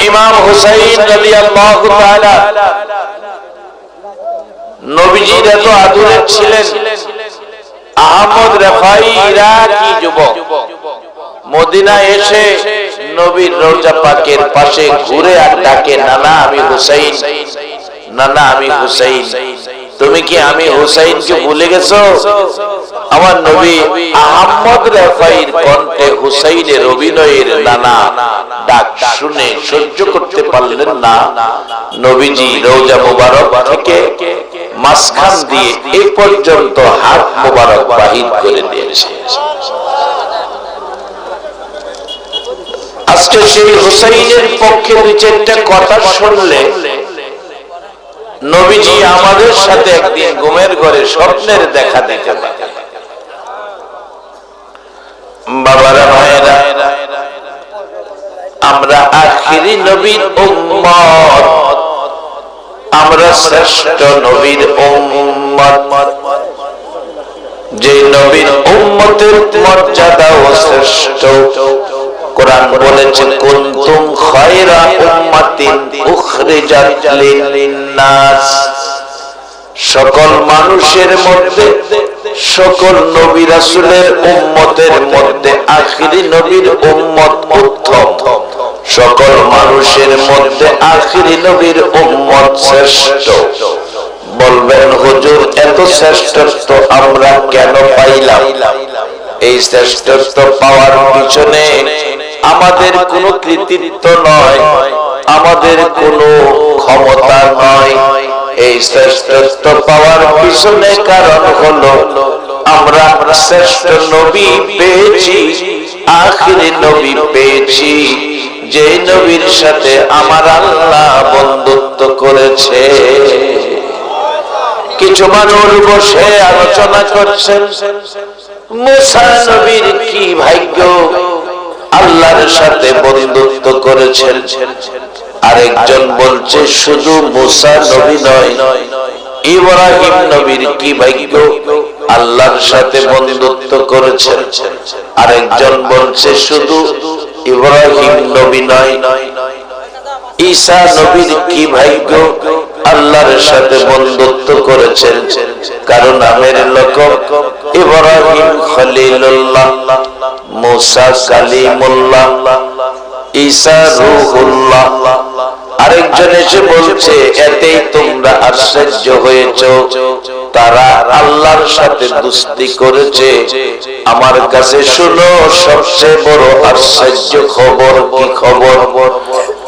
ইমাম হুসাইন রাদিয়াল্লাহু তাআলা নবীজির এত আদরের ছিলেন। আহমদ রেফাই ইরাকি যুবক মদিনা এসে নবীর রওজা পাকের পাশে ঘুরে আর ডাকে, নানা আমি হুসাইন, নানা আমি হুসাইন। তুমি কি আমি হুসাইনকে ভুলে গেছো? আমার নবী আহমদ রেফাইর কণ্ঠে হুসাইনের অভিনয়ের নানা ডাক শুনে সহ্য করতে পারলেন না। নবীজি রওজা মোবারক থেকে মাঝখান দিয়ে এই পর্যন্ত হাত মোবারক বাহির করে দিয়েছে। আজকে সেই হুসাইনের পক্ষে দুই চারটা কথা শুনলে, নবীজি আমাদের সাথে একদিন ঘুমের ঘরে স্বপ্নের দেখা দিতে পারে। বাবারা ভাইয়েরা, আমরা আখিরি নবীর উম্মত, আমরা শ্রেষ্ঠ নবীর উম্মত। যে নবীর উম্মতের মর্যাদাও শ্রেষ্ঠ। কোরআন বলেছে, কুনতুম খায়রা উম্মাতিন উখরিজাত লিন-নাস। সকল মানুষের মধ্যে, সকল নবী রাসূলের উম্মতের মধ্যে আখিরি নবীর উম্মত উত্তম। সকল মানুষের মধ্যে আখিরি নবীর উম্মত শ্রেষ্ঠ। বলবেন হুজুর, এত শ্রেষ্ঠত্ব আমরা কেন পাইলাম? এই শ্রেষ্ঠত্ব পাওয়ার পিছনে আমাদের কোনো কৃতিত্ব নয়, আমাদের কোনো ক্ষমতা নয়। এই শ্রেষ্ঠত্ব পাওয়ার পিছনে কারণ হলো আমরা শ্রেষ্ঠ নবী পেয়েছি, আখিরি নবী পেয়েছি, যে নবীর সাথে আমার আল্লাহ বন্ধুত্ব করেছে। কিছু মানুষ বসে আলোচনা করছেন, মুসা নবীর কি ভাগ্য, আল্লাহর সাথে বন্ধুত্ব করেছেন। আরেকজন বলছে শুধু মুসা নবী নয়, ইব্রাহিম নবীর কি ভাগ্য, আল্লাহর সাথে বন্ধুত্ব করেছেন। আরেকজন বলছে শুধু ইব্রাহিম নবী নয়, ঈসা নবীর কি ভাগ্য, আল্লাহর সাথে বন্ধুত্ব করেছেন। কারণ নামের লকব ইব্রাহিম খলিলুল্লাহ, মুসা কালিমুল্লাহ, ঈসা রূহুল্লাহ। আরেকজন এসে বলছে, এতেই তোমরা আশ্চর্য হয়েছো, তারা আল্লাহর সাথে দোস্তি করেছে। আমার কাছে শুনো সবচেয়ে বড় আশ্চর্য খবর। কি খবর?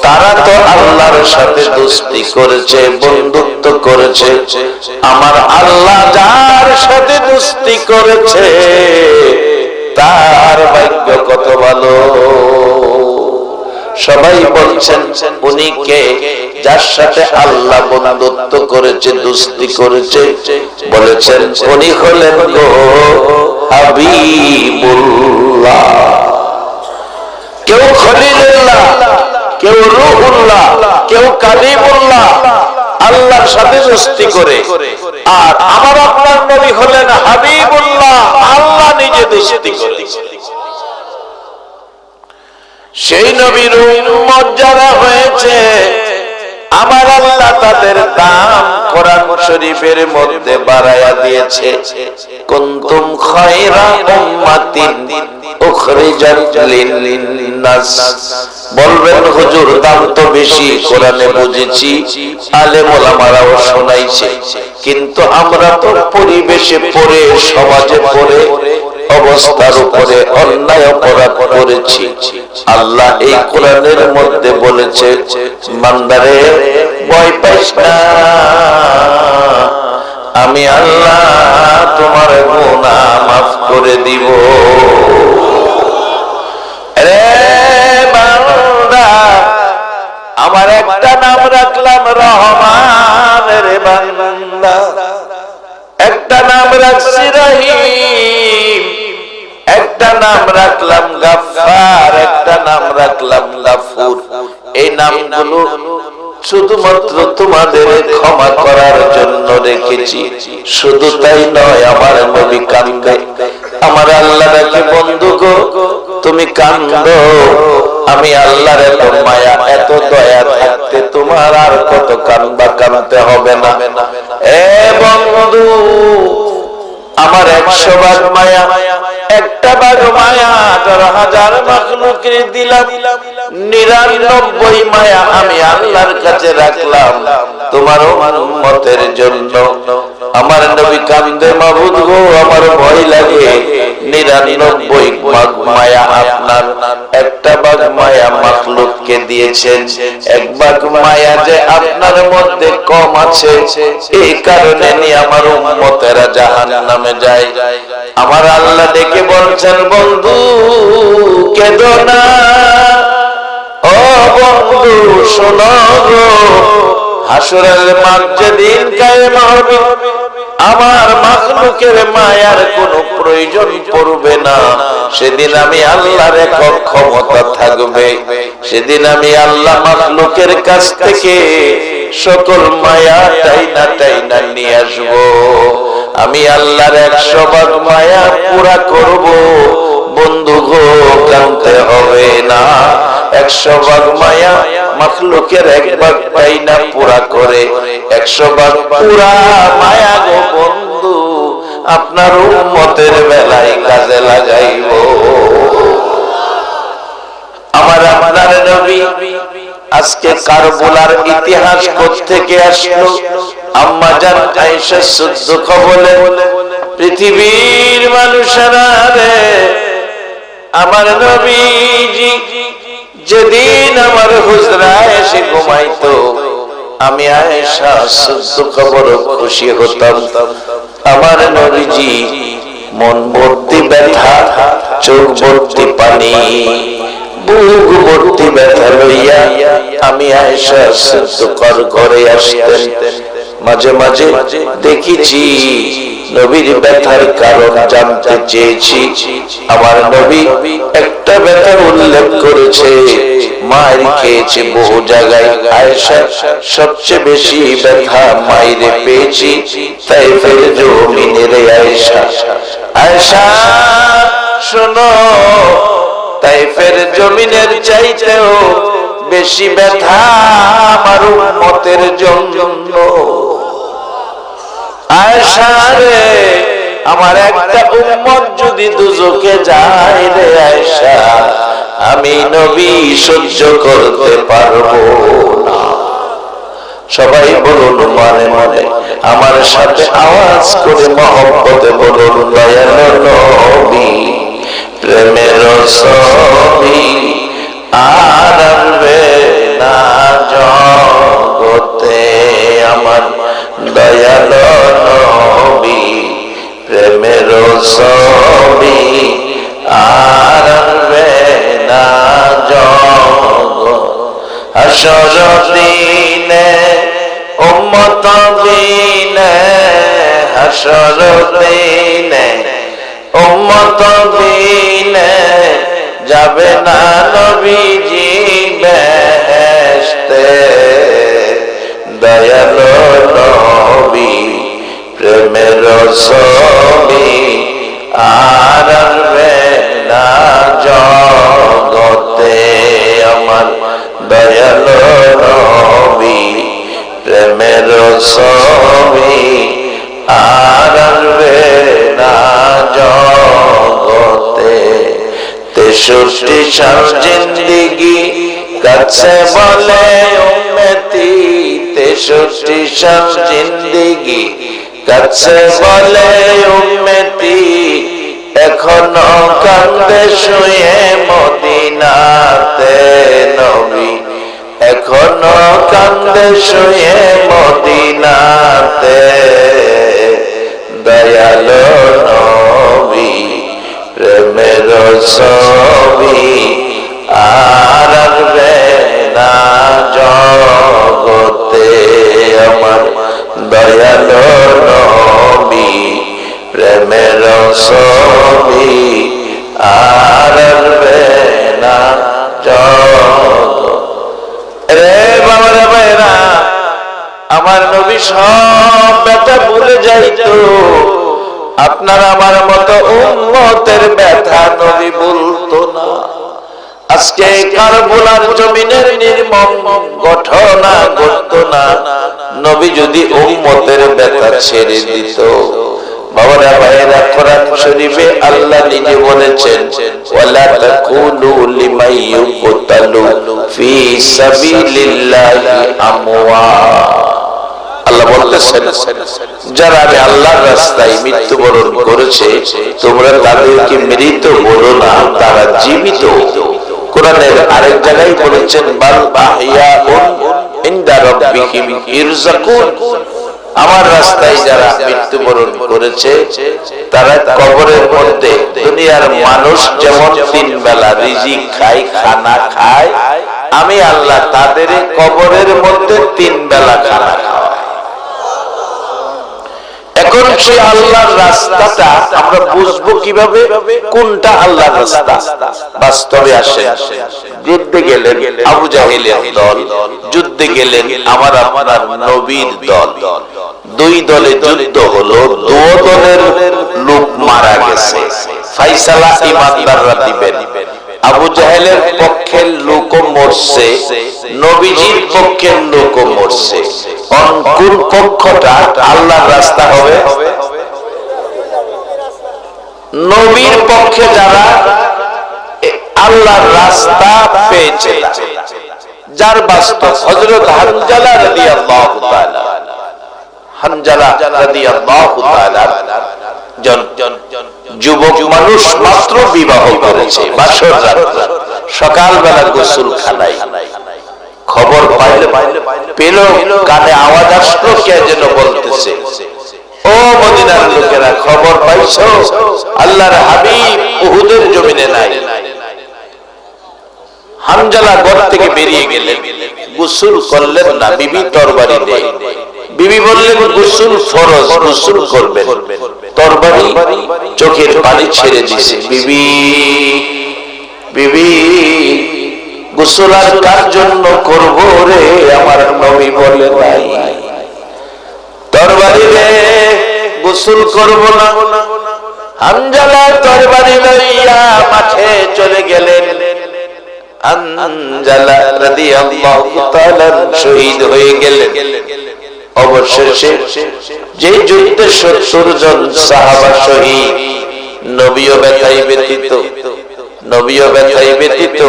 তারা তো আল্লাহর সাথে দোস্তি করেছে, বন্ধুত্ব করেছে। আমার আল্লাহ যার সাথে দোস্তি করেছে তার ভাগ্য কত ভালো। সবাই বলছেন উনি কে? যার সাথে আল্লাহ বন্ধুত্ব করেছে, দোস্তি করেছে। বলেছেন উনি হলেন গো হাবিবুল্লাহ। কেউ খলিলুল্লাহ, কেউ রূহুল্লাহ, কেউ কালিমুল্লাহ, আল্লাহর সাথে দোস্তি করে। আর আমার আপনার নবী হলেন হাবিবুল্লাহ, আল্লাহ নিজে দোস্তি করে। সেই নবীর উম্মত যারা হয়েছে, আমার আল্লাহ তাদের দাম কোরআন শরীফের মধ্যে বাড়ায়া দিয়েছে। কুনতুম খায়রা উম্মাতিন উখরিজাত লিন-নাস। বলবেন হুজুর দাম তো বেশি, কোরআনে বুঝেছি, আলেম ওলামারাও শোনাইছে, কিন্তু আমরা তো পরিবেশে পড়ে, সমাজে পড়ে, অবস্থার উপরে অন্যায় অপরাধ করেছি। আল্লাহ এই কোরআনের মধ্যে বলেছে, বান্দারে ভয় পাইস না, আমি আল্লাহ তোমার গুনাহ মাফ করে দিব। রে বান্দা, আমার একটা নাম রাখলাম রহমান, রে বান্দা একটা নাম রাখছি রহিম, একটা নাম রাখলাম গাফফার, একটা নাম রাখলাম গাফুর। এই নামগুলো শুধুমাত্র তোমাদের ক্ষমা করার জন্য রেখেছি। শুধু তাই নয়, আমার নবী কান্দে, আমার আল্লাহ রাখে বন্ধু গো তুমি কান্দো, আমি আল্লাহর এত মায়া, এত দয়া মতো কানবা, কানতে হবে না। এ বন্ধু, আমার 100 ভাগ মায়া, একটা ভাগ মায়া 10,000 মাখলুকের দিলাম, 99 মায়া আমি আল্লাহর কাছে রাখলাম তোমার উম্মতের জন্য। আমার নবী কান্দে, মাবুদ গো আমার ভয় লাগে, 99 ভাগ মায়া আপনার, একটা ভাগ মায়া মাখলুককে দিয়েছেন, এক ভাগ মায়া যে আপনার মধ্যে কম আছে, এই কারণে নিয়ে আমার উম্মতেরা জাহান্নামে যায়। আমার আল্লাহ ডেকে বলছেন, বন্ধু কেঁদো না, ও বন্ধু শোনো গো, হাসরের মাঠ যেদিন কায়েম হবে, আমার মাখলুকের মায়ার কোনো প্রয়োজন পড়বে না। সেদিন আমি আল্লাহর একক ক্ষমতা থাকবে, সেদিন আমি আল্লাহ মাখলুকের কাছ থেকে সকল মায়া টাইনা টাইনা নিয়ে আসবো। আমি আল্লাহর 100 ভাগ মায়া পুরা করব। বন্ধু গো কানতে হবে না, 100 ভাগ মায়া মাখলুকের 1 ভাগ টাইনা পুরা করে 100 ভাগ পুরা মায়া গো বন্ধু আপনার উম্মতের বেলায় কাজে লাগাইব। আমার আপনার নবী আজকে কারবালার ইতিহাস কোত্থেকে আসলো? আম্মা জান আয়েশা সিদ্দিকা বলে, পৃথিবীর মানুষেরা রে, আমার নবীজি যেদিন আমার হুজরায় এসে ঘুমাইতো, আমি আয়েশা সিদ্দিকা বড় খুশি হতাম। আমার নবীজি মন ভর্তি ব্যথা, চোখ ভর্তি পানি, বুক ভর্তি ব্যথা লইয়া আমি আয়েশা সিদ্দিকার ঘরে আসতেন। মাঝে মাঝে দেখেছি, নবীর ব্যথার কারণ জানতে চেয়েছি। আমার নবী একটা ব্যথা উল্লেখ করেছে, মায়ের খেয়েছে বহু জায়গায়, আয়েশা সবচেয়ে বেশি ব্যথা মায়ের পেয়েছি তাইফের জমিনের। আয়েশা, আয়েশা শোনো, তাইফের জমিনের চাইতেও বেশি ব্যথা আমার উম্মতের জন্য। আয়েশা রে, আমার একটা উম্মত যদি দুজকে যায় রে আয়েশা, আমি নবী সহ্য করতে পারবো না। সবাই বলুন মনে মনে, আমার সাথে আওয়াজ করে মহব্বতে বলুন, দয়াল নবী প্রেমের ছবি আর আনবে না জগতে, আমার দয়াল নবী প্রেমের ছবি আর আনবে না জগতে। হাসর দিনে উম্মত দিনে, হাসর দিনে উম্মত দিনে যাবে না নবীজি বেহেশতে, দয়াল নবী প্রেমের ছবি আর আনবে না জগতে, আমার দয়াল নবী প্রেমের ছবি আর আনবে না জগতে। 63 সাল জিন্দেগি কাছে বলে উম্মতি, 63 সাল জিন্দেগি কাছে বলে উম্মতি, এখনো কান্দে শুয়ে মদিনাতে নবী, এখনো কান্দে শুয়ে মদিনাতে, দয়াল নবী প্রেমের ছবি আর আনবে না জগতে, আমার দয়াল নবী প্রেমের ছবি আর আনবে না জগতে। রে বাবারা ভাইরা, আমার নবী সব ব্যথা ভুলে যাইতো, আপনার আমার মতো উম্মতের ব্যথা নবী বলতো না। আজকে কারবালার জমিনের নির্মম ঘটনা ঘটতো না, নবী যদি উম্মতের ব্যথা ছেড়ে দিত। বাবারা ভাইয়েরা, কোরআন শরীফে আল্লাহ নিজে বলেছেন, ওয়ালা তাকুলু লিমান ইউকতালু ফি সাবিলিল্লাহি আমওয়াত। আল্লাহ বলতেছেন, যারা আমি আল্লাহর রাস্তায় মৃত্যুবরণ করেছে তোমরা তাদেরকে মৃত বলো না, তারা জীবিত। কোরআনের আরেক জায়গায় বলেছেন, বাল আহইয়াউন ইনদা রাব্বিহিম ইরযাকুন। আমার রাস্তায় যারা মৃত্যুবরণ করেছে তারা কবরের মধ্যে, দুনিয়ার মানুষ যেমন 3 বেলা রিজিক খায়, খানা খায়, আমি আল্লাহ তাদের কবরের মধ্যে 3 বেলা খানা খাওয়াই। এখন সে আল্লাহর রাস্তাটা আমরা বুঝবো কিভাবে, কোনটা আল্লাহর রাস্তা? বাস্তবে আসে, যুদ্ধে গেলেন আবু জাহেলের দল, যুদ্ধে গেলেন আমার আপনার নবীর দল। 2 দলে যুদ্ধ হলো, 2 দলের লোক মারা গেছে। ফায়সালা ইমানদাররা দিবেন। আবু জাহেলের পক্ষের লোকও মরছে, নবীজির পক্ষের লোকও মরছে। কোন পক্ষটা আল্লাহর রাস্তা হবে? নবীর পক্ষে যারা আল্লাহর রাস্তা পেয়েছে, যার বাস্তব হযরত হানজালা রাদিয়াল্লাহু তাআলা, হানজালা রাদিয়াল্লাহু তাআলা যুবক মানুষ, মাত্র বিবাহ করেছে, বাসর রাত, সকালবেলা গোসলখানায় খবর পেল, কানে আওয়াজ আসলো, কে যেন বলতেছে, ও মদিনার লোকেরা, খবর পাইছো আল্লাহর হাবিব উহুদের জমিনে নাই। হানজালা ঘর থেকে বেরিয়ে গেলেন, গোসল করলেন না, বিবি তরবারি দেয়। বিবি বললেন, গোসল ফরজ, গোসল করবেন। তরবারি চোখের পানি ছেড়ে দিছে। বিবি, বিবি, গোসল আর কার জন্য করব রে, আমার নবী বলে নাই। তরবারি রে, গোসল করব না। হানজালা তরবারি লইয়া মাঠে চলে গেলেন। হানজালা রাদিয়াল্লাহু তাআলা শহীদ হয়ে গেলেন। অবশেষে যে যুদ্ধে 70 জন সাহাবা শহীদ, নবীও ব্যথায় ব্যথিত, নবীও ব্যথায় ব্যথিত।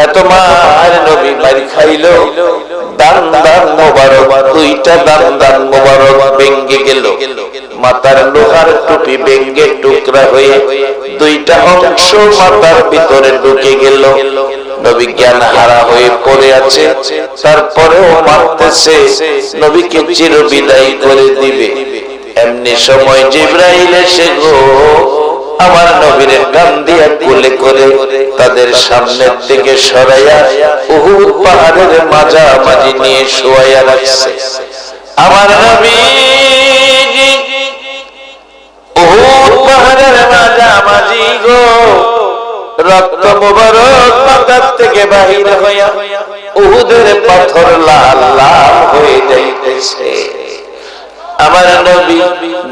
এত মার নবী মার খাইল, দান দান মোবারক, 2টা দান দান মোবারক ভেঙে গেল। মাথার লোহার টুপি ভেঙে টুকরা হয়ে 2টা অংশ মাথার ভিতরে ঢুকে গেল। নবী জ্ঞান হারা হয়ে পড়ে আছে, তারপরেও মারতেছে, নবীকে চির বিদায় করে দিবে। এমনি সময় জিবরাইল এসে গো আমার নবীর কান দিয়া কোলে করে তাদের সামনের দিকে সরাইয়া উহুদ পাহাড়ের মাঝামাঝি নিয়ে শোয়াইয়া রাখছে। আমার নবী উহুদ পাহাড়ের মাঝামাঝি গো, রক্ত মুবারক মাথার থেকে বাহির হইয়া উহুদের পাথর লাল লাল হয়ে যাইতেছে। আমার নবী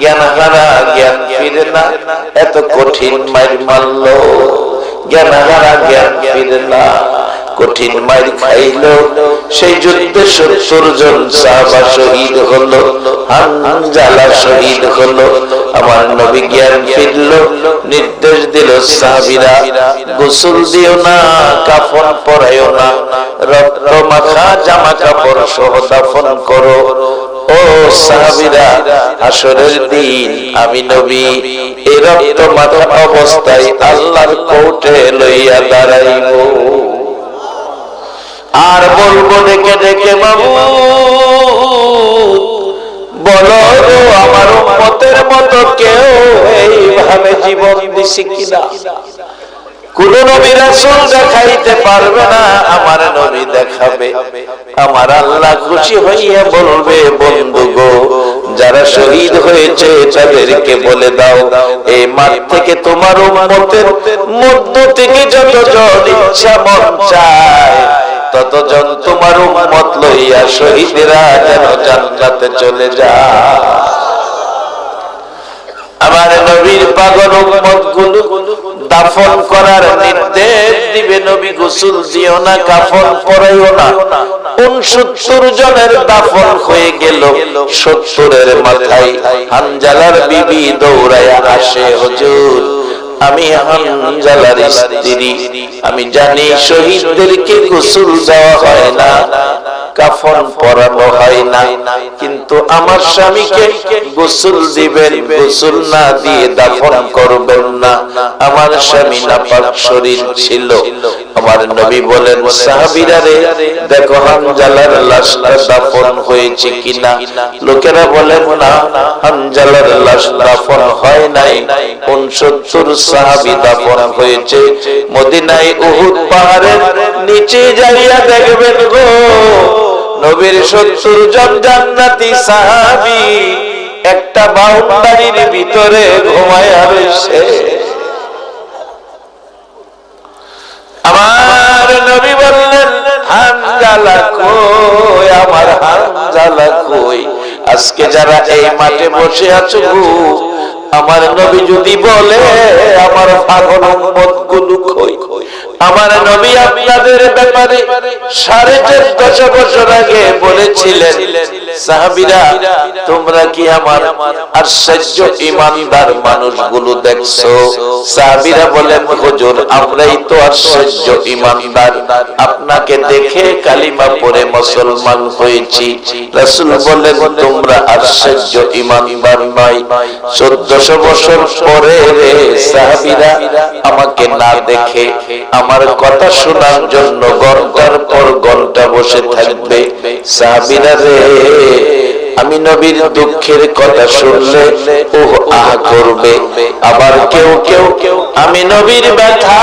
জ্ঞান হারা, জ্ঞান ফিরে না, এত কঠিন মাইর মারল, জ্ঞান হারা, জ্ঞান ফিরে না, কঠিন মাইর খাইল। সেই যুদ্ধে 70 জন সাহাবা শহীদ হলো, হানজালা শহীদ হলো। আমার নবী জ্ঞান ফিরল, নির্দেশ দিল, সাহাবীরা গোসল দিও না, কাফন পরাইও না, রক্ত মাখা জামা কাপড় সহ দাফন করো। ও সাহাবীরা, হাসরের দিন আমি নবী এই রক্ত মাখা অবস্থায় আল্লাহর কোর্টে লইয়া দাঁড়াইব, আর বলবো ডেকে ডেকে, মাবুদ বলো গো আমার উম্মতের মতো কেউ এইভাবে জীবন দিছে কিনা? কোন নবী রাসূল দেখাইতে পারবে না, আমার নবী দেখাবে। আমার আল্লাহ খুশি হইয়া বলবে, বন্ধু গো যারা শহীদ হয়েছে তাদেরকে বলে দাও, এই মাঠ থেকে তোমার উম্মতের মধ্য থেকে যতজন ইচ্ছা মন চায় ততজন তোমার উম্মত লইয়া শহীদরা যেন জান্নাতে চলে যায়। আমার নবীর পাগল উম্মত গুলো দাফন করার নির্দেশ দিবে। নবী গোসল দিও না, কাফন পরাইও না, 69 জনের দাফন হয়ে গেল। 70-এর মাথায় হানজালার বিবি দৌড়ায়া আসে, হুজুর আমি হানজালার স্ত্রী, আমি জানি শহীদদেরকে গোসল দেওয়া হয় না, কাফন পরানো হয় না, কিন্তু আমার স্বামীকে গোসল দিবেন, গোসল না দিয়ে দাফন করবেন না, আমার স্বামী নাপাক শরীর ছিল। আমার নবী বলেন, সাহাবীরা রে দেখো হানজালার লাশটা দাফন হয়েছে কিনা। লোকেরা বলেন না, হানজালার লাশ দাফন হয় নাই, 69 সাহাবী দাফন হয়েছে। মদিনায় উহুদ পাহাড়ের নিচে যাইয়া দেখবেন গো, নবীর 70 জন জান্নাতি সাহাবী একটা বাউন্ডারির ভিতরে ঘুমায়া রয়েছে। আমার নবী বললেন, হানজালা কই, আমার হানজালা কই। আজকে যারা এই মাঠে বসে আছো, আমার নবী যদি বলে আমার পাগল উম্মতগুলো কই। আমার নবী আপনাদের ব্যাপারে 1450 বছর আগে বলেছিলেন, সাহাবীরা তোমরা কি আমার আশ্চর্য ঈমানদার মানুষগুলো দেখছো? সাহাবীরা বলেন, হুজুর আমরাই তো আশ্চর্য ঈমানদার, আপনাকে দেখে কালিমা পড়ে মুসলমান হয়েছি। রাসূল বলেন, তোমরা আশ্চর্য ঈমানদার নয়। 1400 বছর পরে সাহাবীরা আমাকে না দেখে আমার কথা শোনার জন্য ঘন্টার পর ঘন্টা বসে থাকবে। সাহাবীরা রে, আমি নবীর দুঃখের কথা শুনলে ওহ আহ করবে, আবার কেউ কেউ আমি নবীর ব্যথা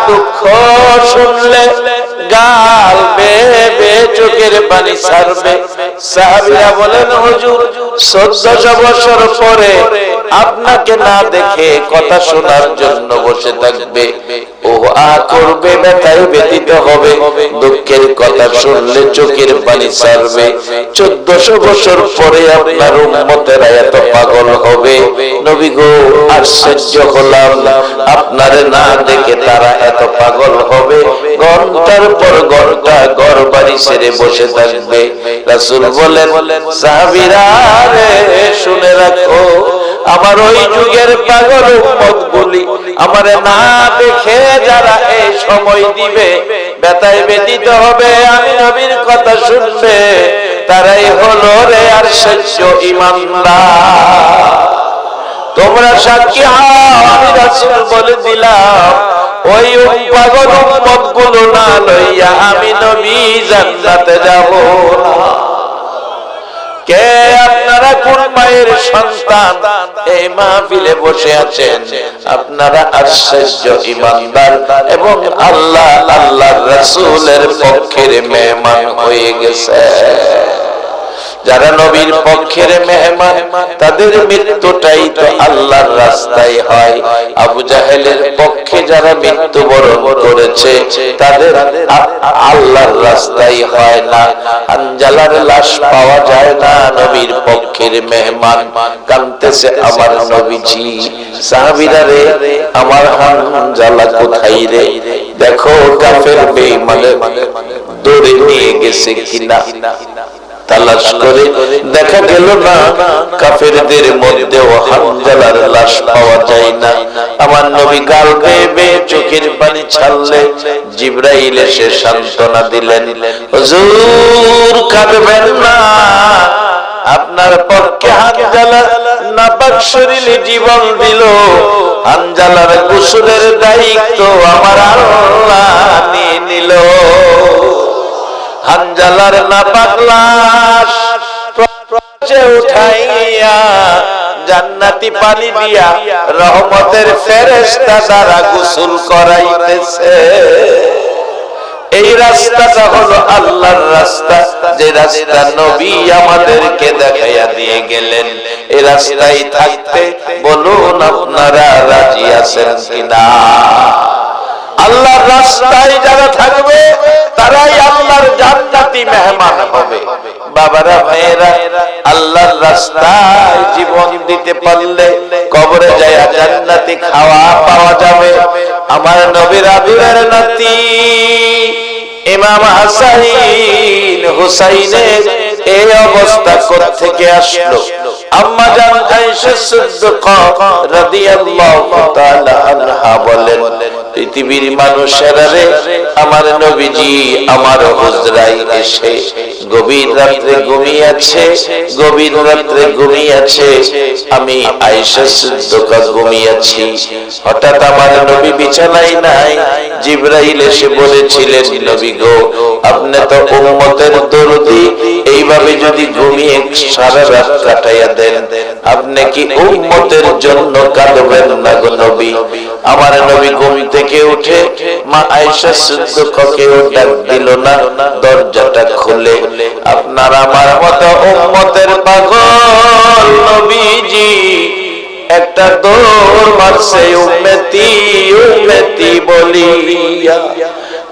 দুঃখ শুনলে গাল বেয়ে চোখের পানি ছাড়বে। সাহাবীরা বলেন, হুজুর 1400 বছর পরে আপনাকে না দেখে কথা শোনার জন্য বসে থাকবে, ও আ করবে, ব্যথায় ব্যথিত হবে, দুঃখের কথা শুনলে চোখের পানি ছাড়বে। 1400 বছর পরে আপনার উম্মতেরা এত পাগল হবে। নবী গো, আশ্চর্য হলাম, আপনারে না দেখে তারা এত পাগল হবে, ঘন্টার পর ঘন্টা ঘর বাড়ি ছেড়ে বসে থাকবে। রাসূল বলেন, সাহাবীরা রে শুনে রাখো, আমার ওই যুগের পাগল উম্মতগুলি আমারে না দেখে যারা এই সময় দিবে, ব্যথায় ব্যথিত হবে, আমি নবীর কথা শুনবে, তারাই হলো রে আশ্চর্য ঈমানদার। তোমরা সাক্ষী হও, আমি রাসূল বলে দিলাম, ওই পাগল উম্মতগুলো না লইয়া আমি নবী জান্নাতে যাব না। কে আপনারা কোন মায়ের সন্তান এই মাহফিলে বসে আছেন? আপনারা আশ্চর্য ঈমানদার এবং আল্লাহর রাসূলের পক্ষের মেহমান হয়ে গেছে। যারা নবীর পক্ষের মেহমান, তাদের মৃত্যুটাই তো আল্লাহর রাস্তায় হয়। আবু জাহেলের পক্ষে যারা মৃত্যুবরণ করেছে, তাদের আল্লাহর রাস্তায় হয় না। হানজালার লাশ পাওয়া যায় না, নবীর পক্ষের মেহমান কাঁদতেছে আমার নবীজি। সাহাবীরা রে, আমার হানজালা কোথায় রে? দেখো কাফের বেঈমানে দৌড়ে নিয়ে গেছে কিনা। তালাশ করে দেখা গেল না, কাফেরদের মধ্যেও হানজালার লাশ পাওয়া যায় না। আমার নবী গাল বেয়ে চোখের পানি ছাড়লে জিবরাইল এসে সান্ত্বনা দিলেন, হুজুর কাঁদবেন না, আপনার পক্ষে হানজালা নাপাক শরীরে জীবন দিল, হানজালার গোসলের দায়িত্ব আমার আল্লাহ নিয়ে নিল। হানজালার নাপাক লাশ উঠাইয়া জান্নাতি পানি দিয়া রহমতের ফেরেশতা দ্বারা গোসল করাইতেছে। এই রাস্তাটা হলো আল্লাহর রাস্তা, যে রাস্তা নবী আমাদেরকে দেখাইয়া দিয়ে গেলেন। এই রাস্তায় থাকতে বলুন আপনারা রাজি আছেন কিনা? আল্লাহর রাস্তায় যারা থাকবে তারাই আল্লাহর জান্নাতি মেহমান হবে। বাবারা ভাইয়েরা, আল্লাহর রাস্তায় জীবন দিতে পারলে কবরে যায় জান্নাতি খাওয়া পাওয়া যাবে। আমার নবীর আদরের নাতি ইমাম হাসান হুসাইনের এই অবস্থা কোত্থেকে আসলো? আম্মা জান আয়েশা সিদ্দিকা রাদিয়াল্লাহু তাআলা আনহা বলেন, পৃথিবীর মানুষেরা রে, আমার নবীজি আমার হুজরায় এসে গভীর রাত্রে ঘুমিয়েছে, গভীর রাত্রে ঘুমিয়েছে, আমি আয়েশা সিদ্দিকা ঘুমিয়েছি। হঠাৎ আমার নবী বিছানায় নাই, জিবরাইল এসে বলেছিলেন, নবী গো, আপনি তো উম্মতের দরদি, এইভাবে যদি ঘুমিয়ে সারা রাত কাটাইয়া দেন, আপনি কি উম্মতের জন্য কাঁদবেন না গো নবী? আমার নবী ঘুম থেকে উঠে মা আয়েশা সিদ্দিকাকেও ডাক দিল না, দরজাটা খুলে আপনার আমার মতো উম্মতের পাগল নবীজি একটা দৌড় মারছে, উম্মতি উম্মতি বলিয়া।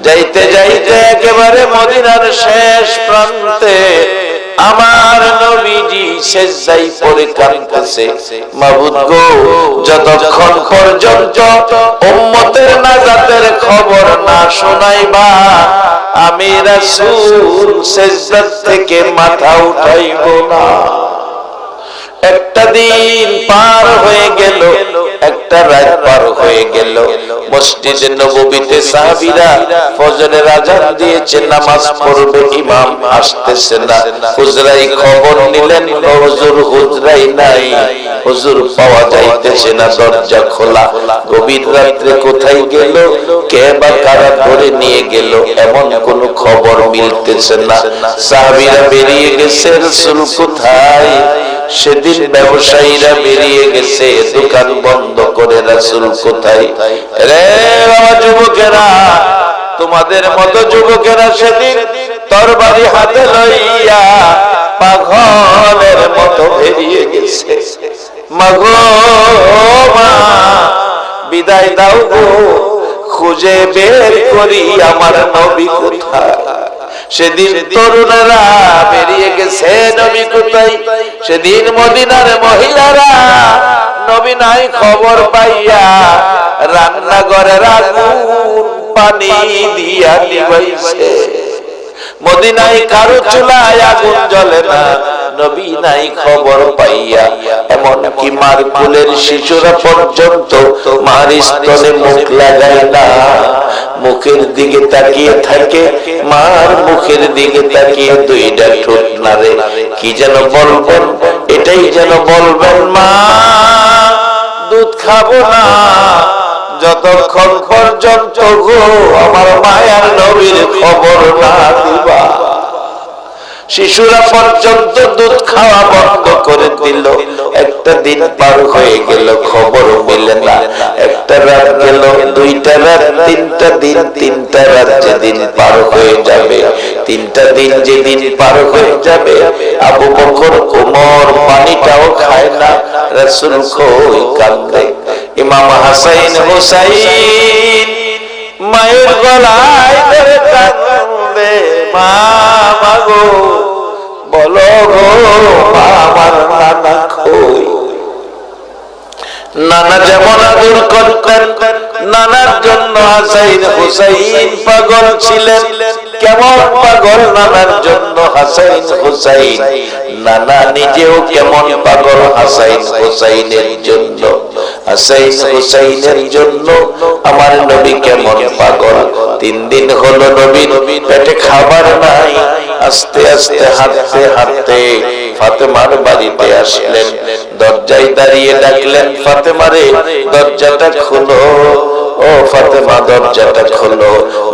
যাইতে যাইতে একেবারে মদিনার শেষ প্রান্তে আমার নবীজি সেজদায় পড়ে কাঁদতেছে, মাবুদ গো, যতক্ষণ পর্যন্ত উম্মতের নাজাতের খবর না শোনাইবা, আমি রাসূল সেজদা থেকে মাথা উঠাইব না। একটা দিন পার হয়ে গেল, একটা রাত পার হয়ে গেল। মসজিদে নববীতে সাহাবীরা ফজরের আযান দিয়েছে, নামাজ পড়বে, ইমাম আসতেছে না। হুজরাই খবর নিলেন, হুজুর হুজরাই নাই, হুজুর পাওয়া যাইতেছে না, দরজা খোলা। গভীর রাত্রে কোথায় গেল, কে বা কারা ধরে নিয়ে গেল, এমন কোন খবর মিলতেছে না। সাহাবীরা বেরিয়ে গেছে, রাসূল কোথায়? সেদিন ব্যবসায়ীরা বেরিয়ে গেছে, দোকান বন্ধ করে, রাসূল কোথায়? রে বাবা যুবকেরা, তোমাদের মতো যুবকেরা সেদিন তরবারি হাতে লইয়া পাগলের মতো বেরিয়ে গেছে। মাগো মা, বিদায় দাও গো, খুঁজে বের করি আমার নবী কোথায়। সেদিন তরুণেরা বেরিয়ে গেছে, নবী কোথায়? সেদিন মদিনার মহিলারা নবী নাই খবর পাইয়া রান্নাঘরের আগুন পানি দিয়া নিভাইছে। মদিনায় কারো চুলায় আগুন জ্বলে না, নবী নাই খবর পাইয়া। এমন কি মার কোলের শিশুরা পর্যন্ত মার স্তনে মুখ লাগায় না, মুখের দিকে তাকিয়ে থাকে, মার মুখের দিকে তাকিয়ে দুইটা ঠোঁট নাড়ে। কি যেন বলবেন, এটাই যেন বলবেন, মা দুধ খাবো না যতক্ষণ পর্যন্ত গো আমার মায়ার নবীর খবর না দিবা। শিশুরা পর্যন্ত দুধ খাওয়া বন্ধ করে দিল। একটা দিন পার হয়ে গেল, খবর মিলে না। একটা রাত গেল, দুইটা রাত, তিনটা দিন, তিনটা রাত যেদিন পার হয়ে যাবে, তিনটা দিন যেদিন পার হয়ে যাবে, আবু বকর ওমর পানিটাও খায় না, রাসূল কই কাঁদে। ইমাম হাসান হুসাইন মায়ের গলায় ধরে কাঁদে, মা মাগো, বলো গো আমার নানা কই? নানা যেমন আদর করতেন, নানার জন্য হাসান হুসাইন পাগল ছিলেন। কেমন পাগল নানার জন্য হাসান হুসাইন, নানা নিজেও কেমন পাগল হাসান হুসাইনের জন্য। হাসান হুসাইনের জন্য আমার নবী কেমন পাগল। 3 দিন হলো নবীর পেটে খাবার নাই। আস্তে আস্তে হাঁটতে হাঁটতে ফাতেমার বাড়িতে আসলেন, দরজায় দাঁড়িয়ে ডাকলেন, ফাতেমারে দরজাটা খোলো, ও ফাতেমা দরজাটা খোলো।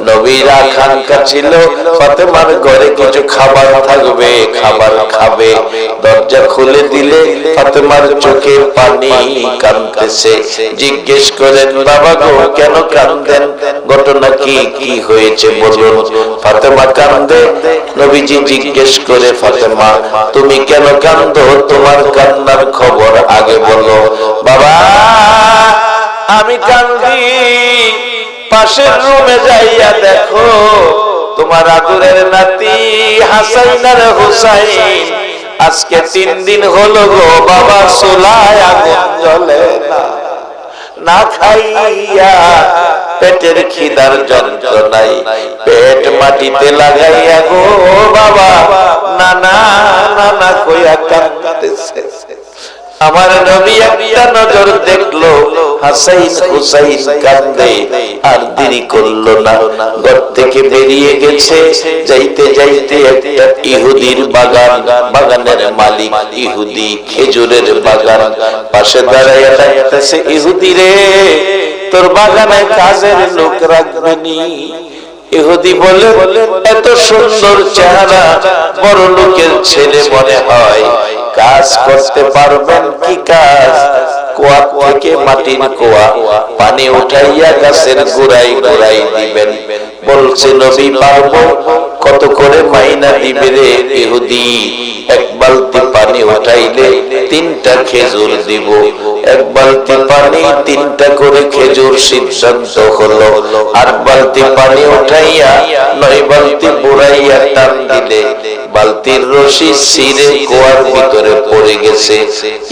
নবীর আকাঙ্ক্ষা ছিল ফাতেমার ঘরে কিছু খাবার থাকবে, খাবার খাবে। দরজা খুলে দিলে ফাতেমার চোখে পানি, কাঁদতেছে। জিজ্ঞেস করেন, বাবা গো কেন কাঁদেন, ঘটনা কি, কি হয়েছে বলুন। ফাতেমা কাঁদে। নবীজি জিজ্ঞেস করে, ফাতেমা তুমি কেন কাঁদো, তোমার কান্নার খবর আগে বলো। বাবা আমি কান্দি, পাশের রুমে যাইয়া দেখো তোমার আদরের নাতি হাসান আর হুসাইন আজকে 3 দিন হলো গো বাবা, চুলায় আগুন জ্বলে না, না খাইয়া পেটের খিদার যন্ত্রণায় পেট মাটিতে লাগাইয়া গো বাবা নানা নানা কইয়া কাঁদতেছে। আমার নবী একটা নজর দেখলো হাসাইন হুসাইন কাঁদে, আর দেরি করলো না, ঘর থেকে বেরিয়ে গেছে। যাইতে যাইতে একটা ইহুদির বাগানের মালিক ইহুদি, খেজুরের বাগান, পাশে দাঁড়াইয়া ডাকতেছে, ইহুদি রে তোর বাগানে কাজের লোক রাখবেনি? ইহুদি বলে, এত সুন্দর চেহারা, বড় লোকের ছেলে মনে হয়, কাজ করতে পারবেন কি কাজ? কুয়া থেকে মাটির কুয়া পানি উঠাইয়া গাছের গোড়ায় গোড়ায় দিবেন। বলছে নবী পারবো। কত করে মাইনা দিবে রে ইহুদি? এক বালতি পানি উঠাইলে 3টা খেজুর দিব। এক বালতি পানি 3টা করে খেজুর সিদ্ধান্ত হলো। 8 বালতি পানি উঠাইয়া 9 বালতি বুড়াইয়া টান দিলে বালতির রশি ছিঁড়ে কুয়ার ভিতরে পড়ে গেছে।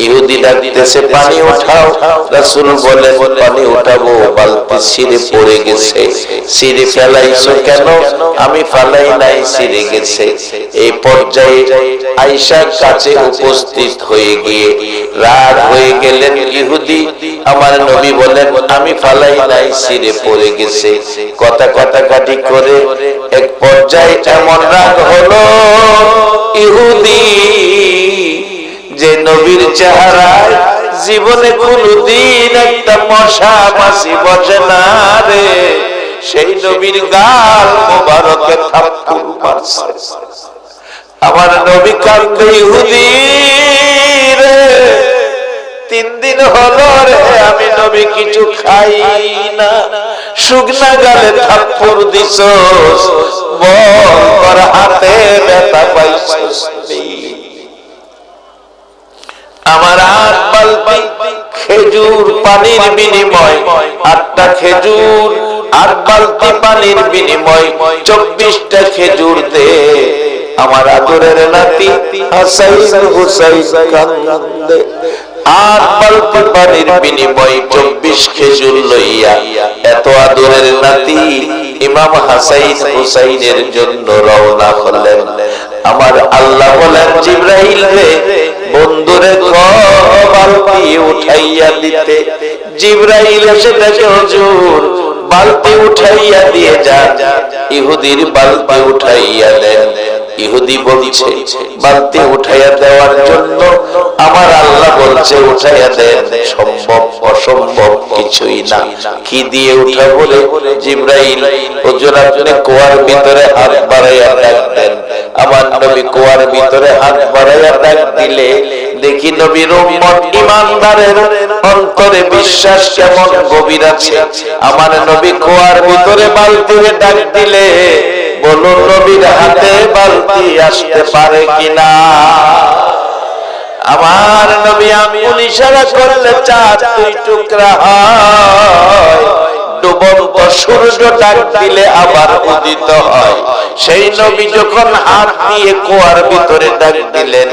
ইহুদি ডাকতেছে, পানি উঠাও। রাসূল বলেন, পানি উঠাবো, বালতি ছিঁড়ে পড়ে গেছে। ছিঁড়ে ফেলাইছো কেন? আমি ফালাই নাই, ছিঁড়ে গেছে। এই পর্যায়ে আয়েশা কাছে উপস্থিত হয়ে গিয়ে রাগ হয়ে গেলেন ইহুদি। আমার নবী বলেন, আমি ফালাই নাই, ছিঁড়ে পড়ে গেছে। কথা কাটি করে এক পর্যায়ে এমন রাগ হলো ইহুদি যে নবীর চেহারায় জীবনে কোনদিন একটা মশা মাছি বসে না রে, সেই নবীর গাল মোবারকে থাপ্পড় মারছে। আমার নবী কাঁদতে, ইহুদি রে 3 দিন হলো রে আমি নবী কিছু খাই না, শুকনা গালে থাপ্পড় দিছস, বল তোর হাতে ব্যথা পাইছস? আমার 8 বালতি খেজুর পানির বিনিময়, 8টা খেজুর 8 বালতি পানির বিনিময় 24টা খেজুর দে। আমার আদরের নাতি হাসাইন হুসাইন কান্দে। 8 বালতি পানির বিনিময় 24 খেজুর লইয়া এত আদরের নাতি ইমাম হাসাইন হুসাইনের জন্য রওনা হলেন। আমার আল্লাহ বলেন, জিবরাইল রে বন্ধুরে বালতি উঠাইয়া দিতে। জিবরাইল এসে দেখে, হুজুর বালতি উঠাইয়া দিয়ে যান। ইহুদির বালতি উঠাইয়া দেন। ইহুদি বলছে, বালতি উঠাইয়া দেওয়ার জন্য আমার আল্লাহ বলছে উঠাইয়া দেন, সম্ভব অসম্ভব কিছুই না। কি দিয়ে উঠা বলে? জিবরাইল, হুজুর আপনি কুয়ার ভিতরে হাত বাড়াইয়া ডাক দেন। আমার নবী কুয়ার ভিতরে হাত বাড়াইয়া ডাক দিলে দেখি নবীর উম্মত ইমানদারের অন্তরে বিশ্বাস কেমন গভীর আছে। আমার নবী কুয়ার ভিতরে বালতিরে ডাক দিলে বলুন নবীর হাতে বালতি আসতে পারে কিনা? আমার নবী আঙ্গুল ইশারা করলে 4 টুকরা হয়। ডুবন্ত সূর্য ডাক দিলে আবার উদিত হয়। সেই নবী যখন হাত দিয়ে কুয়ার ভিতরে ডাক দিলেন,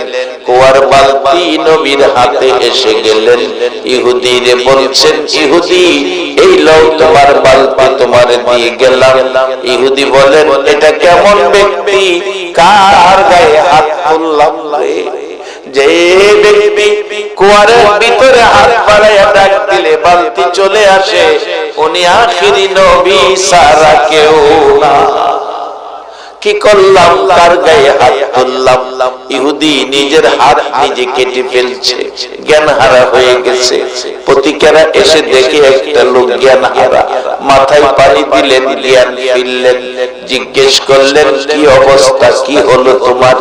কুয়ার বালতি নবীর হাতে এসে গেলেন। ইহুদি রে বলছেন, ইহুদি এই লও তোমার বালতি, তোমার দিয়ে গেলাম। ইহুদি বলেন, এটা কেমন ব্যক্তি, কার গায়ে হাত তুললাম রে? যে ব্যক্তি কুয়ারের ভিতরে হাত বাড়াইয়া ডাক দিলে বালতি চলে আসে, উনি আখিরি নবী সারা কেউ না। কি করলাম, কার গায়ে হাত তুললাম? ইহুদি নিজের হাত নিজে কেটে ফেলছে, জ্ঞান হারা হয়ে গেছে। প্রতিকারা এসে দেখে একটা লোক জ্ঞান হারা, মাথায় পানি দিলেন, জ্ঞান ফিরলেন। জিজ্ঞেস করলেন, কি অবস্থা, কি হলো তোমার?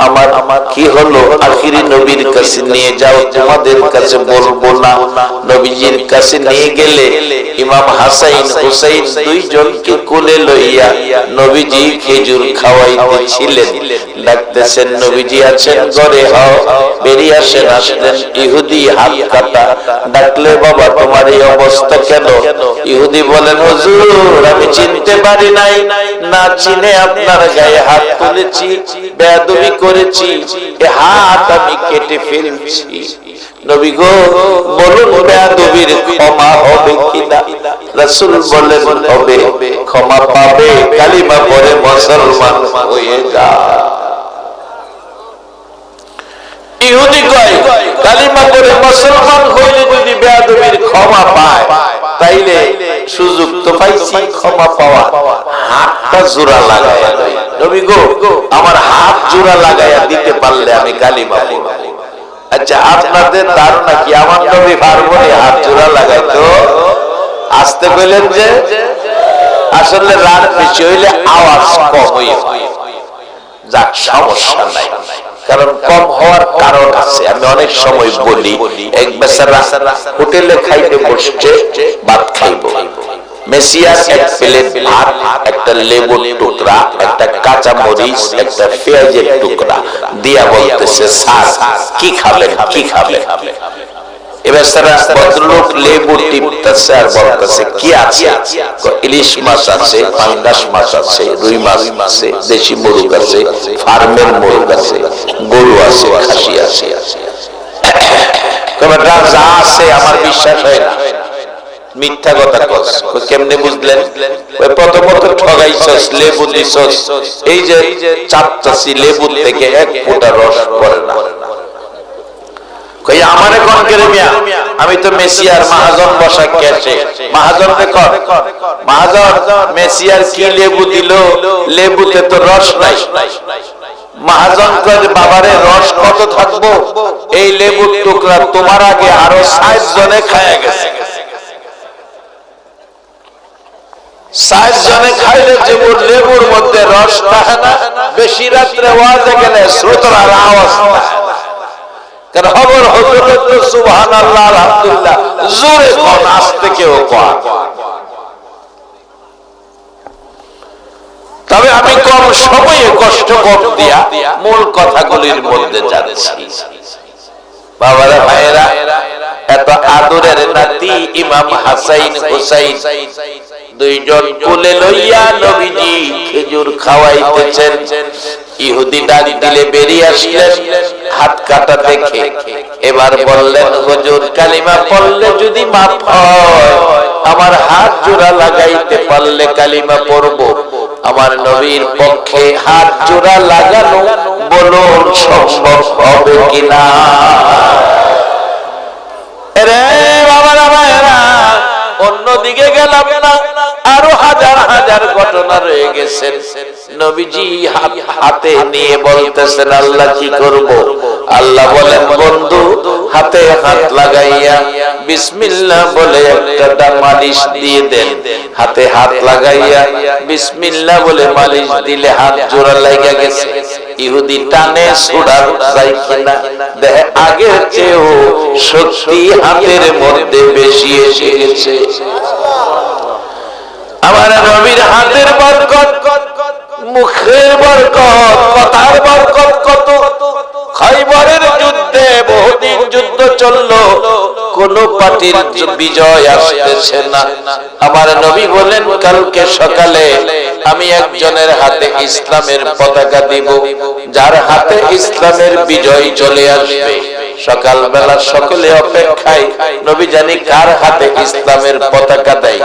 আমার কি হলো? আখিরি নবীর কাছে নিয়ে যাও, তোমাদের কাছে বলবো না। নবীজির কাছে নিয়ে গেলে ইমাম হাসাইন হুসাইন 2 জনকে কোলে লইয়া নবীজি খেজুর খাওয়াইতেছিলেন। ডাকতেছেন, নবীজি আছেন ঘরে, হও বেরিয়ে আসেন। আসলেন ইহুদি হাত কাটা। ডাকলে, বাবা তোমার এই অবস্থা কেন? ইহুদি বলেন, হুজুর আমি চিনতে পারি নাই, না চিনে আপনার গায়ে হাত তুলেছি। বেয়াদব বেয়াদবি করেছি, এ হাত আমি কেটে ফেলছি। নবী গো বলুন বেয়াদবির ক্ষমা হবে কিনা? রাসূল বলেন হবে, ক্ষমা পাবে, কালিমা পড়ে মুসলমান হয়ে যা। ইহুদি কয় কালিমা পড়ে মুসলমান হইলে যদি বেয়াদবির ক্ষমা পায়, তাইলে সুযোগ তো পাইছি ক্ষমা পাওয়া, হাতটা জোড়া লাগায়া দেয়। নবী গো আমার হাত জোড়া লাগায়া দিতে পারলে আমি কালিমা পড়ব। আচ্ছা আপনাদের ধারণা কি আমার নবী পারবো হাত জোড়া লাগাইতো? আসতে কইলেন যে আসলে রাত বেশি হইলে আওয়াজ কম হইয়া, যাক সমস্যা নাই, কারণ কম হওয়ার কারণ আছে। আমি অনেক সময় বলি এক বেচারা হোটেলে খাইতে বসছে, ভাত খাইব, মেসিয়ার এক প্লেট ভাত, একটা লেবুর টুকরা, একটা কাঁচা মরিচ, একটা পেঁয়াজের টুকরা দিয়া বলতেছে স্যার কি খাবেন, কি খাবেন? এবার সারা ভদ্রলোক লেবু টিপতেছে আর বলতেছে কি আছে? ইলিশ মাছ আছে, পাঙ্গাস মাছ আছে, রুই মাছ আছে, দেশি মুরগ আছে, ফার্মের মুরগ আছে, গরু আছে, খাসি আছে। যা আছে আমার বিশ্বাস হয় না, মিথ্যা কথা কস। কেমনে বুঝলেন? প্রথমত ঠগাইছস, লেবু দিছস, এই যে চাপতাছি লেবু থেকে এক ফোঁটা রস পড়ে না। আমারে কোন করে মিয়া, আমি তো মেসিয়ার মাহাজন বসা ক্যাশে, মাহাজন কর মাহাজন মেসিয়ার কি লেবু দিল, লেবুতে তো রস নাই। মাহাজন কয় বাবারে রস কত থাকবো, এই লেবুর টুকরা তোমার আগে আরো ৬০ জনে খায়া গেছে। ৬০ জনে খাইলে যে লেবুর মধ্যে রস থাকে না, বেশি রাত্রে ওয়াজে গেলে শ্রোতার আওয়াজ না। খবর হজরত সুবহানাল্লাহ আলহামদুলিল্লাহ জোরে কোন, আস্তে কেউ কোন। তবে আমি কম সময়ে কষ্ট কম দিয়া মূল কথাগুলির মধ্যে যাচ্ছি। বাবারা ভাইয়েরা, এত আদরের নাতি ইমাম হাসাইন হুসাইন দুইজন কোলে লইয়া নবীজি খেজুর খাওয়াইতেছেন। ইহুদি ডাক দিলে বেরিয়ে আসলেন হাত কাটা দেখে। এবার বললেন হুজুর কালিমা পড়লে যদি মাফ হয়, আমার হাত জোড়া লাগাইতে পারলে কালিমা পড়ব। আমার নবীর পক্ষে হাত জোড়া লাগানো বলুন সম্ভব হবে কিনা? অন্যদিকে গেলাম না, আরো হাজার হাজার ঘটনা রয়ে গেছে। নবীজি হাতে নিয়ে বলতেছেন আল্লাহ কি করব? আল্লাহ বলেন বন্ধু হাতে হাত লাগাইয়া বিসমিল্লাহ বলে একটা মালিশ দিয়ে দেন। হাতে হাত লাগাইয়া বিসমিল্লাহ বলে মালিশ দিলে হাত জোড়া লাগা গেছে। ইহুদি টানে ছুড়ার যায় কিনা দেখে আগের চেয়েও শক্তি হাতের মধ্যে বেশি এসে গেছে। আমার নবীর হাতের বরকত, মুখের বরকত, কথার বরকত কত। খাইবরের যুদ্ধে বহুদিন যুদ্ধ চললো, কোন পার্টির বিজয় আসতেছে না। আমার নবী বলেন কালকে সকালে আমি একজনের হাতে ইসলামের পতাকা দিব, যার হাতে ইসলামের বিজয় চলে আসবে। সকালবেলা সকলে অপেক্ষায়, নবী জানি কার হাতে ইসলামের পতাকা দেয়।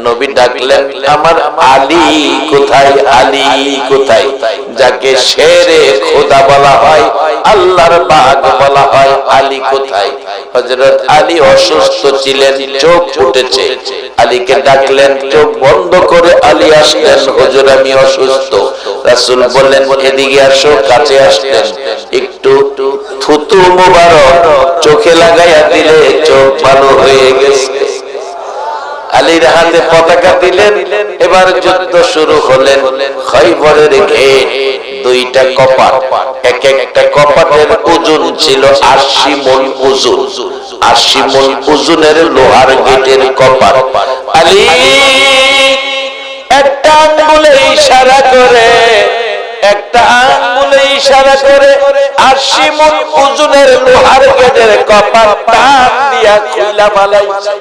নবী ডাকলেন আমার আলী কোথায়, আলী কোথায়? যাকে শেরে খোদা বলা হয়, আল্লাহর বাগ বলা হয়, আলী কোথায়? হযরত আলী অসুস্থ ছিলেন, চোখ উঠেছে। আলীকে ডাকলেন, চোখ বন্ধ করে আলী আসলেন, হুজুর আমি অসুস্থ। রাসূল বললেন এদিকে আসো, কাছে আসলেন, একটু থুতু মুবারক চোখে লাগাইয়া দিলে চোখ ভালো হয়ে গেছে। আলীর হাতে পতাকা দিলেন। এবার যুদ্ধ শুরু হলেন। খাইবরের ঘের দুইটা কপাট, এক একটা কপাটের ওজন ছিল ৮০ মণ ওজন। ৮০ মণ ওজনের লোহার গেটের কপাট। আলী একটা আঙ্গুলে ইশারা করে, একটা আঙ্গুলে ইশারা করে ৮০ মণ ওজনের লোহার গেটের কপাট টান দিয়া খুইলা ফেলাইছে।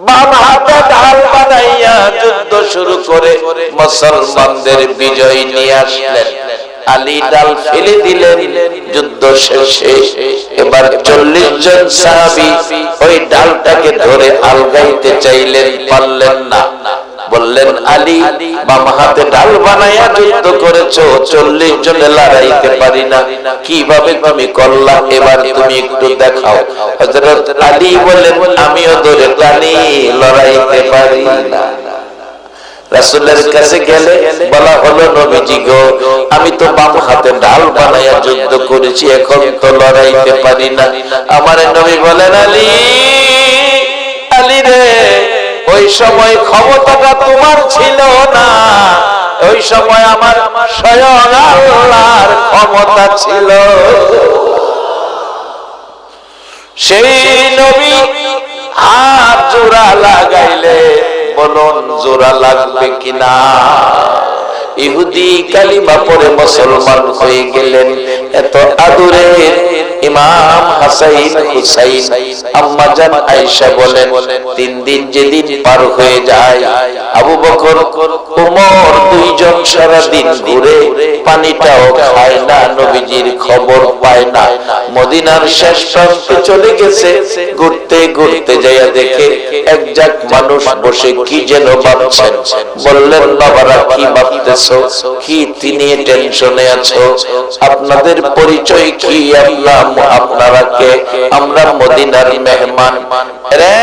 বাম হাতে ঢাল বানাইয়া যুদ্ধ শুরু করে মুসলমানদের বিজয় নিয়ে আসলেন। আলী ডাল ফেলে দিলেন। যুদ্ধ শেষে এবার 40 জন সাহাবী ওই ডালটাকে ধরে আলগাইতে চাইলেন, পারলেন না। বললেন, আলী বাম হাতে ডাল বানাইয়া যুদ্ধ করেছো, 40 জনে লড়াইতে পারি না, কিভাবে তুমি করলা? এবার তুমি একটু দেখাও। হযরত আলী বলেন, আমিও ধরে টানি, লড়াইতে পারি না। রাসূলের কাছে গেলে বলা হলো, নবীজি গো, আমি তো বাম হাতে ডাল বানাইয়া যুদ্ধ করেছি, এখন তো লড়াইতে পারি না। আমার নবী বলেন, আলী, আলী রে, ওই সময় ক্ষমতাটা তোমার ছিল না, ওই সময় আমার স্বয়ং আল্লাহর ক্ষমতা ছিল। সেই নবী হাত জোড়া লাগাইলে বলুন জোড়া লাগবে কিনা? ইহুদি কালিমা পড়ে মুসলমান হয়ে গেলেন। এত আদরের ইমাম হাসাইন হুসাইন, আম্মা জান আয়েশা বলেন, 3 দিন যেদিন পার হয়ে যায়, আবু বকর ওমর দুইজন সারা দিন ঘুরে পানিটাও খায় না, নবীজির খবর পায় না। মদিনার শেষ প্রান্তে চলে গেছে, ঘুরতে ঘুরতে যাইয়া দেখে এক জাক মানুষ বসে কি যেন ভাবছেন। বললেন, বাবারা কি ভাবতেছো? কি তিনি টেনশনে আছো? আপনাদের পরিচয় কি? আপনারা কে? আমরা মদিনার মেহমান। রে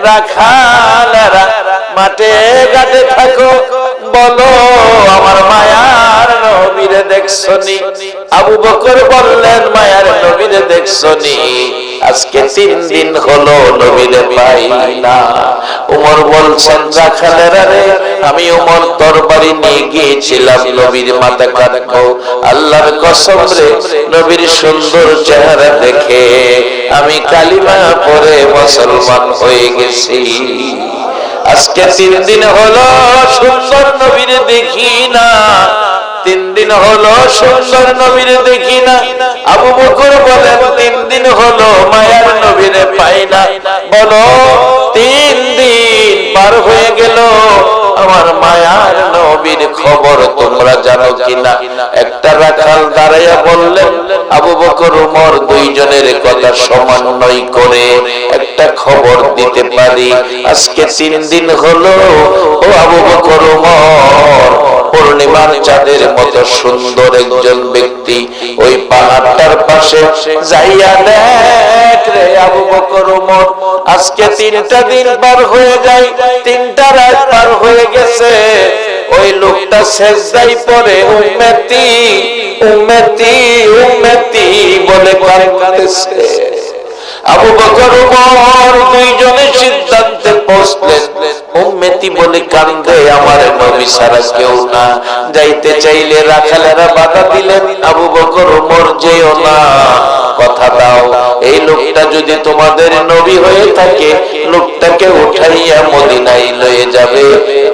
রাখালেরা, মাঠে ঘাটে থাকো, বলো আমার মায়ার নবীরে দেখছনি? আবু বকর বললেন, মায়ার নবীরে দেখছনি? আজকে 3 দিন হলো নবীরে পাই না। ওমর বলছেন, রাখালেরা রে, আমি ওমর তরবারি নিয়ে গিয়েছিলাম নবীর মাথা কাটবো। আল্লাহর কসম রে, নবীর সুন্দর চেহারা দেখে আমি কালিমা পড়ে মুসলমান হয়ে গেছি। আজকে 3 দিন হলো সুন্দর নবীরে দেখি না, 3 দিন হলো সুন্দর নবীরে দেখি না। আবু বকর বলেন, 3 দিন হলো মায়ার নবীরে পাই না। বলো, 3 দিন পার হয়ে গেল, আমার মায়ার নবীর খবর তোমরা জানো কিনা? একটা রাখাল দাঁড়াইয়া বললেন, আবু বকর ওমর দুইজনের কথা সমন্বয় করে একটা খবর দিতে পারি। আজকে 3 দিন হলো, ও আবু বকর ওমর, পূর্ণিমার চাঁদের মতো সুন্দর একজন ব্যক্তি ওই পাহাড়টার পাশে যাইয়া দেখ রে আবু বকর ওমর। আজকে 3টা দিন পার হয়ে যায়, 3টা রাত পার হয়ে গেছে, ওই লোকটা সেজদায় পড়ে উম্মতি উম্মতি উম্মতি বলে কাঁদতেছে। আবু বকর ওমর দুইজনে সিদ্ধান্তে পৌঁছলেন, উম্মতি বলে কান্দে আমার নবী ছাড়া কেউ না। যাইতে চাইলে রাখালেরা বাধা দিলেন, আবু বকর ওমর যেও না, কথা দাও, এই লোকটা যদি তোমাদের নবী হয়ে থাকে, লোকটাকে উঠাইয়া মদিনায় লয়ে যাবে,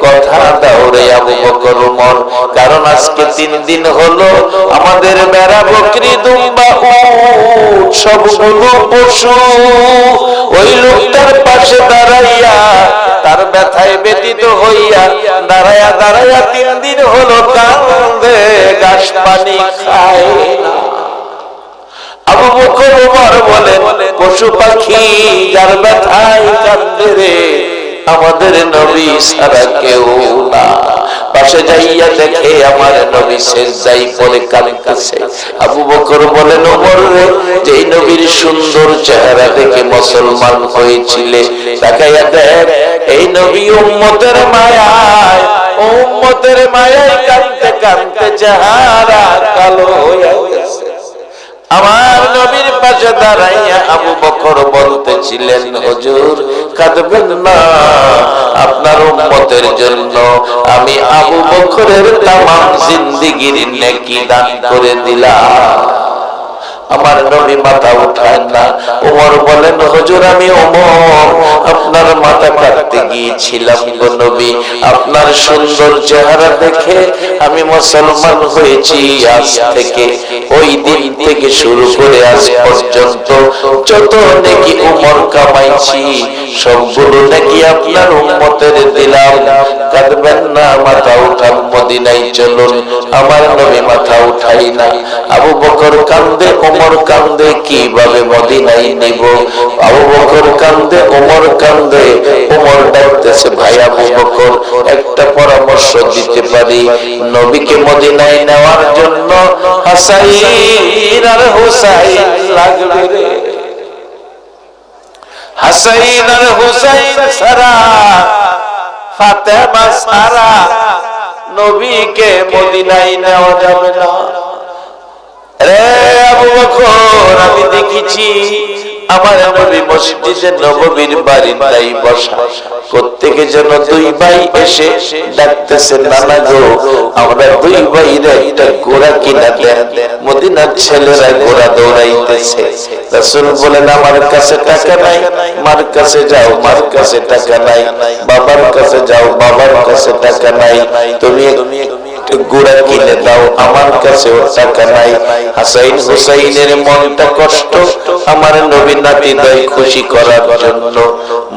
কথা দাও রে আবু বকর ওমর। কারণ আজকে 3 দিন হলো আমাদের বেড়া, বকরি, দুম্বা, উট সবগুলো পশু ওই লোকটার পাশে দাঁড়াইয়া তার ব্যথায় ব্যতীত হইয়া দাঁড়াইয়া দাঁড়াইয়া 3 দিন হলো কান্দে, ঘাস পানি খায় না। আবু বকর ওমর বলেন, পশু পাখি যার ব্যথায় কান্দে রে, আমাদের নবী ছাড়া কেউ না। পাশে যাইয়া দেখে আমার নবী সেজদায় পড়ে কাঁদতেছে। আবু বকর বলেন, ওমর রে, যেই নবীর সুন্দর চেহারা দেখে মুসলমান হয়েছিলে, তাকাইয়া দেখ, এই নবী উম্মতের মায়ায়, উম্মতের মায়ায় কাঁদতে কাঁদতে চেহারা কালো হয়ে গেছে। আমার নবীর পাশে দাঁড়াইয়া আবু বকর বলতেছিলেন, হুজুর কাঁদবেন না, আপনার উম্মতের জন্য আমি আবু বকরের তামাম জিন্দেগীর নেকি দান করে দিলাম। আমার নবী মাথা উঠায় না। ওমর বলেন, হুজুর আমি ওমর আপনার মাথা কাটতে গিয়েছিলাম গো নবী, আপনার সুন্দর চেহারা দেখে আমি মুসলমান হয়েছি। আজ থেকে ওই দিন থেকে শুরু করে আজ পর্যন্ত যত নেকি ওমর কামাইছি সবগুলো নাকি আপনার উম্মতের দিলাম। কাঁদবেন না, মাথা উঠান, মদিনায় চলুন। আমার নবী মাথা উঠাই না। আবু বকর কান্দে, ওমর কান্দে, কিভাবে মদিনায় নিব? আবু বকর কান্দে, ওমর কান্দে। ওমর ডাকতেছে, ভাই আবু বকর একটা পরামর্শ দিতে পারি, নবীকে মদিনায় নেওয়ার জন্য হাসাইন আর হুসাইন লাগবে রে। হাসাইন আর হুসাইন ছাড়া, ফাতেমা ছাড়া নবীকে মদিনায় নেওয়া যাবে না রে আবু বকর। আমি দেখেছি আমার নবী মসজিদে নববীর বারান্দায় বসা, প্রত্যেকে যেন দুই ভাই এসে ডাকতেছে, নানা গো আমরা দুই ভাইরে একটা ঘোড়া কিনা দেন। মদিনার ছেলেরা ঘোড়া দৌড়াইতেছে। রাসূল বলেন, আমার কাছে টাকা নাই। মার কাছে যাও, মার কাছে টাকা নাই। বাবার কাছে যাও, বাবার কাছে টাকা নাই। তুমি ঘোড়া কিনে দাও, আমার কাছে টাকা নাই। হাসাইন হুসাইনের মনটা কষ্ট, আমার নবী নাতিদের খুশি করার জন্য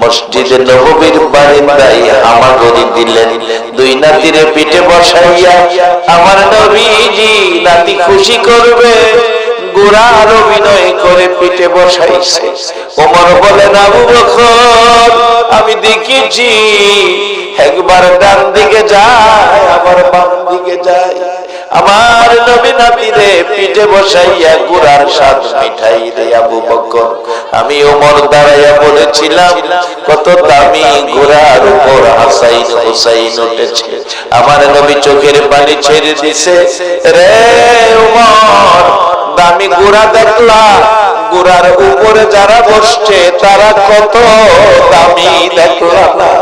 মসজিদে নববীর বারান্দায় হামাগুড়ি দিলেন। দুই নাতিরে পিঠে বসাইয়া আমার নবীজি নাতি খুশি করবে ঘোড়ার অভিনয় করে পিঠে বসাইছে। ওমর বলেন, আবু বকর আমি দেখেছি একবার ডান দিকে যায় আবার বাম দিকে যায়। আমার নবী নাতিরে পিঠে বসাইয়া ঘোড়ার স্বাদ মিঠাই রে আবু বকর। আমি ওমর দাঁড়াইয়া বলেছিলাম, কত দামি ঘোড়ার উপর হাসাইন হুসাইন উঠেছে। আমার নবী চোখের পানি ছেড়ে দিছে, রে ওমর দামি ঘোড়া দেখলা, ঘোড়ার উপরে যারা বসছে তারা কত দামি দেখলা না।